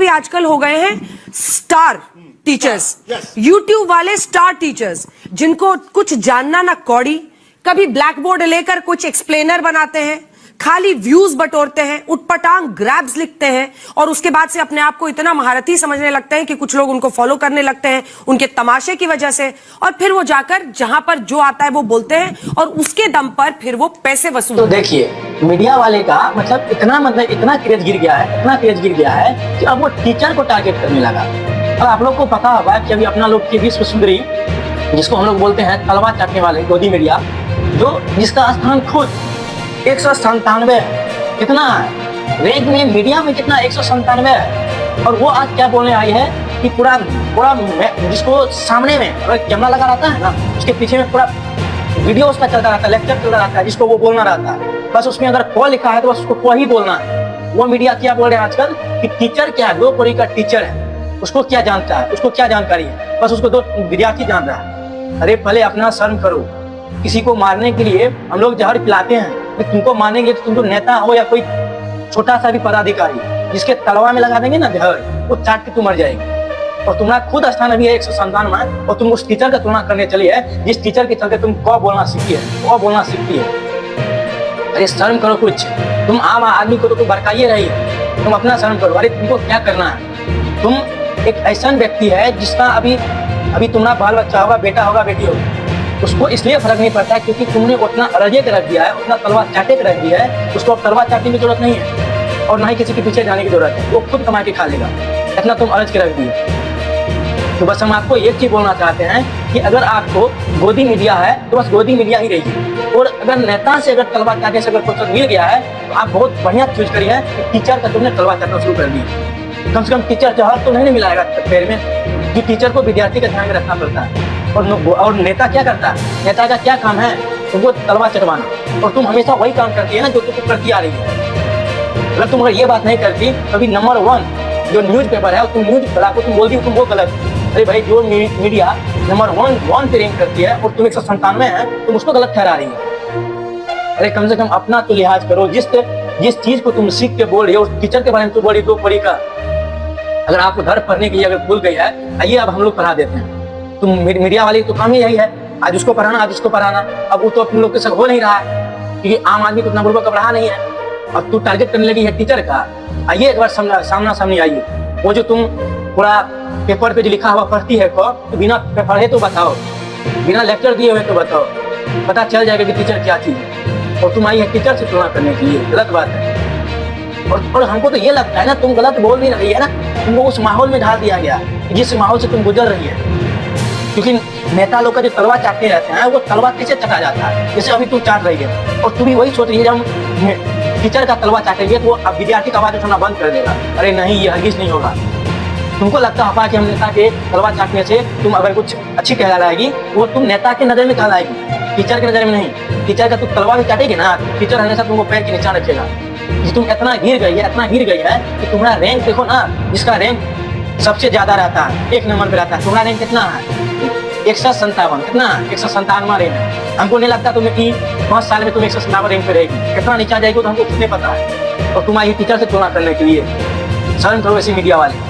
भी आजकल हो गए हैं स्टार टीचर्स, यूट्यूब वाले स्टार टीचर्स, जिनको कुछ जानना ना कौड़ी, कभी ब्लैक बोर्ड लेकर कुछ एक्सप्लेनर बनाते हैं, खाली व्यूज बटोरते हैं, उटपटांग ग्रैब्स लिखते हैं और उसके बाद से अपने आप को इतना महारथी समझने लगते हैं कि कुछ लोग उनको फॉलो करने लगते हैं उनके तमाशे की वजह से, और फिर वो जाकर जहां पर जो आता है वो बोलते हैं और उसके दम पर फिर वो पैसे वसूल। तो देखिए, मीडिया वाले का इतना क्रेज गिर गया है कि अब वो टीचर को टारगेट करने लगा। और आप लोग को पता होगा कि अभी अपना लोग की विश्व सुंदरी, जिसको हम लोग बोलते हैं तलवार चाटने वाले गोदी मीडिया, जिसका स्थान खुद 197 कितना है रैंक में, मीडिया में कितना 197 है। और वो आज क्या बोलने आई है कि पूरा जिसको सामने में अगर कैमरा लगा रहता है ना, उसके पीछे में पूरा वीडियो उसका चलता रहता है, लेक्चर चलता रहता है, जिसको वो बोलना रहता है, बस उसमें अगर क लिखा है तो बस उसको क ही बोलना है। वो मीडिया क्या बोल रहे हैं आजकल कि टीचर क्या है, 2 कोड़ी का टीचर है, उसको क्या जानता है, उसको क्या जानकारी है, बस उसको 2 विद्यार्थी जान रहा है। अरे पहले अपना शर्म करो। किसी को मारने के लिए हम लोग जहर पिलाते हैं, तुमको मानेंगे तो तुम तो नेता हो या कोई छोटा सा भी पदाधिकारी, जिसके तलवा में लगा देंगे ना जहर, वो चाट के तू मर जाएगी। और तुम्हारा खुद स्थान अभी है 197 में, और तुम उस टीचर का तुलना करने चली है जिस टीचर के चलते तुम क बोलना सीखती है। अरे शर्म करो कुछ, तुम आम आदमी को तो तुम भड़काइए रही है, तुम अपना शर्म करो। अरे तुमको क्या करना है? तुम एक ऐसा व्यक्ति है जिसका अभी तुम्हारा बाल बच्चा होगा, बेटा होगा, बेटी होगी, उसको इसलिए फर्क नहीं पड़ता है क्योंकि तुमने उतना अरजे के रख दिया है, उतना तलवार चाटे के रख दिया है, उसको अब तलवार चाटने की जरूरत नहीं है और ना ही किसी के पीछे जाने की जरूरत है, वो खुद कमा के खा लेगा। इतना तुम अरज के रख दिए। तो बस हम आपको एक चीज बोलना चाहते हैं कि अगर आपको गोदी मीडिया है तो बस गोदी मीडिया ही रहिए, और अगर नेता से अगर तलवार चाटने से अगर कुछ मिल गया है तो आप बहुत बढ़िया चूज करिए है। टीचर का तुमने तलवार चाटना शुरू कर दिया, कम से कम टीचर जहर तो नहीं मिलाएगा पैर में, कि टीचर को विद्यार्थी का ध्यान में रखना पड़ता है। और नेता क्या करता है? नेता का क्या काम है? तुमको तलवार चटवाना, और तुम हमेशा वही काम करती है ना जो तुम करती आ रही है। अगर तुम ये बात नहीं करती कभी नंबर 1 जो न्यूज पेपर है, तुम न्यूज पढ़ा को तुम बोलती हो तुम वो गलत। अरे भाई, जो मीडिया नंबर 1 पे रैंक करती है और तुम 197 है, तुम उसको गलत ठहरा रही है। अरे कम से कम अपना तो लिहाज करो। जिस चीज को तुम सीख के बोल रही हो, उस टीचर के बारे में तुम बोल रही 2 पढ़ी का, अगर आपको घर पढ़ने के लिए अगर भूल गई है, आइए अब हम लोग पढ़ा देते हैं। तुम मीडिया वाले तो काम ही यही है, आज उसको पढ़ाना, आज उसको पढ़ाना। अब वो तो तुम लोग के संग हो नहीं रहा है क्योंकि आम आदमी को इतना बुलबा का पढ़ा नहीं है। अब तू टारगेट करने लगी है टीचर का। आइए एक बार सामना सामने आइए। वो जो तुम पूरा पेपर पे जो लिखा हुआ पढ़ती है तो बिना पढ़े तो बताओ, बिना लेक्चर दिए हुए तो बताओ, पता चल जाएगा कि टीचर क्या चीज है। और तुम आई है टीचर से तुलना करने के लिए, गलत बात है। और हमको तो ये लगता है ना, तुम गलत बोल भी रही है ना, तुमको उस माहौल में ढाल दिया गया जिस माहौल से तुम गुजर रही है। क्योंकि नेता लोग का जो तलवार चाटते रहते हैं, वो तलवार कैसे चटा जाता है, जैसे अभी तू चाट रही है। और तू भी वही सोच रही है, जब हम टीचर का तलवार चाटेंगे तो अब विद्यार्थी का आवाज उठाना बंद कर देगा। अरे नहीं, ये हरगिज नहीं होगा। तुमको लगता है कि हम नेता के तलवार चाटने से तुम अगर कुछ अच्छी कहलाएगी, वो तुम नेता के नजर में कहलाएगी, टीचर के नजर में नहीं। टीचर का तुम तलवार भी चाटेगी ना, टीचर हमेशा तुमको पैर के नीचे रखेगा। तुम इतना गिर गई है कि तुम्हारा रैंक देखो ना, जिसका रैंक सबसे ज्यादा रहता है, 1 नंबर पे रहता है, तुम्हारा रैंक कितना है? 157। कितना? 157वां रैंक है। हमको नहीं लगता तुम्हें कि 5 साल में तुम 157वां रैंक पे रहेगी। कितना नीचा जाएगी तो हमको खुद नहीं पता है, और तुम आई टीचर से तुलना करने के लिए। शर्म करो ऐसी मीडिया वाले।